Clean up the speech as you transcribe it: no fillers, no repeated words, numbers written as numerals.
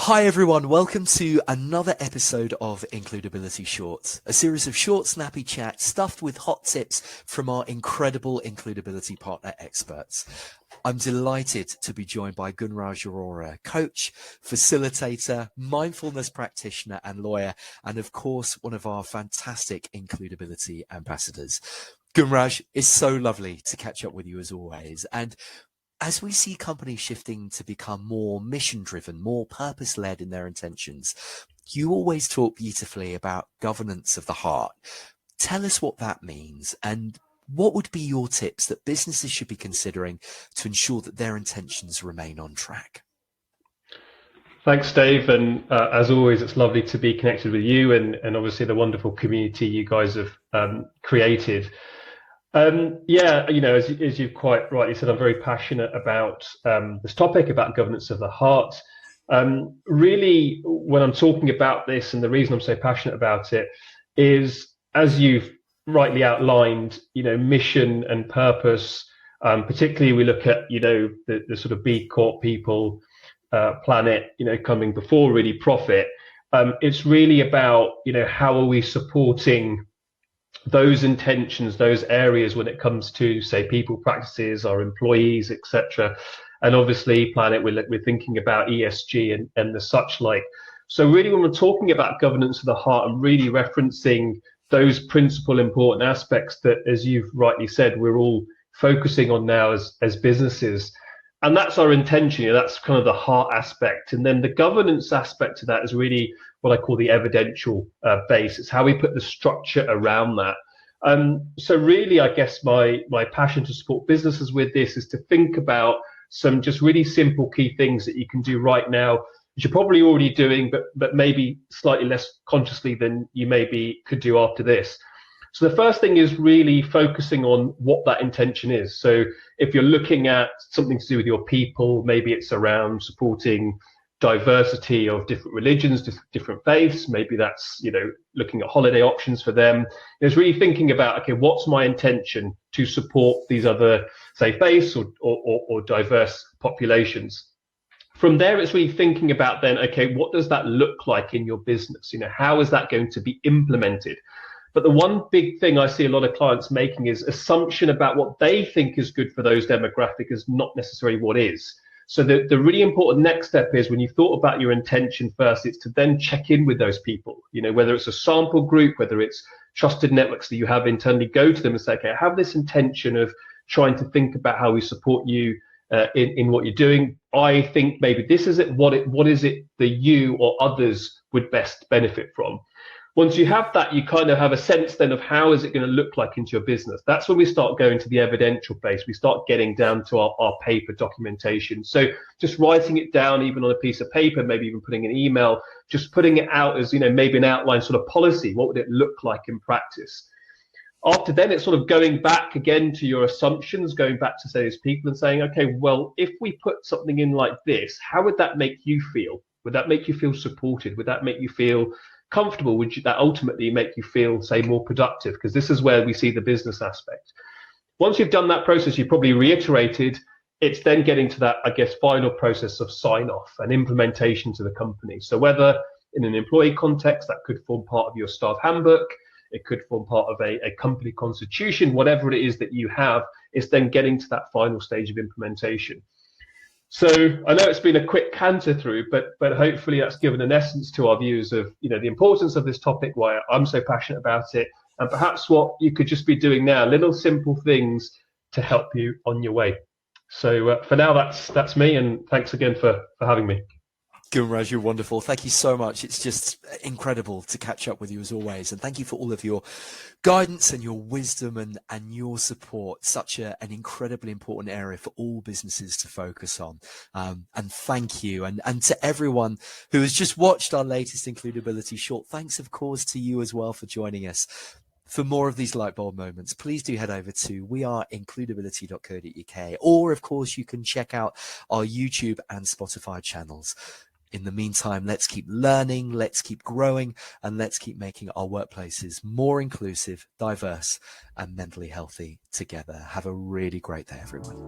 Hi everyone, welcome to another episode of Includability Shorts, a series of short, snappy chats stuffed with hot tips from our incredible Includability partner experts. I'm delighted to be joined by Gunraj Arora, coach, facilitator, mindfulness practitioner and lawyer, and of course, one of our fantastic Includability ambassadors. Gunraj, it's so lovely to catch up with you as always. And as we see companies shifting to become more mission-driven, more purpose-led in their intentions, you always talk beautifully about governance of the heart. Tell us what that means and what would be your tips that businesses should be considering to ensure that their intentions remain on track? Thanks, Dave. And as always, it's lovely to be connected with you and obviously the wonderful community you guys have created. As you've quite rightly said, I'm very passionate about this topic, about governance of the heart. Really, when I'm talking about this, and the reason I'm so passionate about it is, as you've rightly outlined, mission and purpose. Particularly, we look at the sort of B Corp people, planet, coming before really profit. It's really about how are we supporting those intentions, those areas when it comes to, say, people practices, our employees, etc. And obviously, planet, we're thinking about ESG and the such like. So really, when we're talking about governance of the heart, I'm really referencing those principal important aspects that, as you've rightly said, we're all focusing on now as businesses. And that's our intention. That's kind of the heart aspect. And then the governance aspect of that is really what I call the evidential base. It's how we put the structure around that. So really, I guess my passion to support businesses with this is to think about some just really simple key things that you can do right now, which you're probably already doing, but maybe slightly less consciously than you maybe could do after this. So the first thing is really focusing on what that intention is. So if you're looking at something to do with your people, maybe it's around supporting diversity of different religions, different faiths. Maybe that's, looking at holiday options for them. It's really thinking about, okay, what's my intention to support these other, say, faiths or diverse populations? From there, it's really thinking about then, okay, what does that look like in your business? How is that going to be implemented? But the one big thing I see a lot of clients making is assumption about what they think is good for those demographic is not necessarily what is. So the really important next step is when you've thought about your intention first, it's to then check in with those people, whether it's a sample group, whether it's trusted networks that you have internally, go to them and say, okay, I have this intention of trying to think about how we support you in what you're doing. I think maybe this is it. What is it that you or others would best benefit from? Once you have that, you kind of have a sense then of how is it going to look like into your business. That's when we start going to the evidential base. We start getting down to our paper documentation. So just writing it down, even on a piece of paper, maybe even putting an email, just putting it out as, maybe an outline sort of policy. What would it look like in practice? After then, it's sort of going back again to your assumptions, going back to, say, those people and saying, okay, well, if we put something in like this, how would that make you feel? Would that make you feel supported? Would that make you feel comfortable? Would that ultimately make you feel, say, more productive? Because this is where we see the business aspect. Once you've done that process, you've probably reiterated, it's then getting to that, I guess, final process of sign off and implementation to the company. So whether in an employee context, that could form part of your staff handbook, it could form part of a company constitution, whatever it is that you have, it's then getting to that final stage of implementation. So I know it's been a quick canter through, but hopefully that's given an essence to our views of the importance of this topic, why I'm so passionate about it, and perhaps what you could just be doing now, little simple things to help you on your way. So for now, that's me, and thanks again for having me. Gunraj, you're wonderful. Thank you so much. It's just incredible to catch up with you as always. And thank you for all of your guidance and your wisdom and your support. Such an incredibly important area for all businesses to focus on. And thank you. And to everyone who has just watched our latest Includability short, thanks, of course, to you as well for joining us. For more of these light bulb moments, please do head over to weareincludability.co.uk, or of course you can check out our YouTube and Spotify channels. In the meantime, let's keep learning, let's keep growing, and let's keep making our workplaces more inclusive, diverse, and mentally healthy together. Have a really great day, everyone.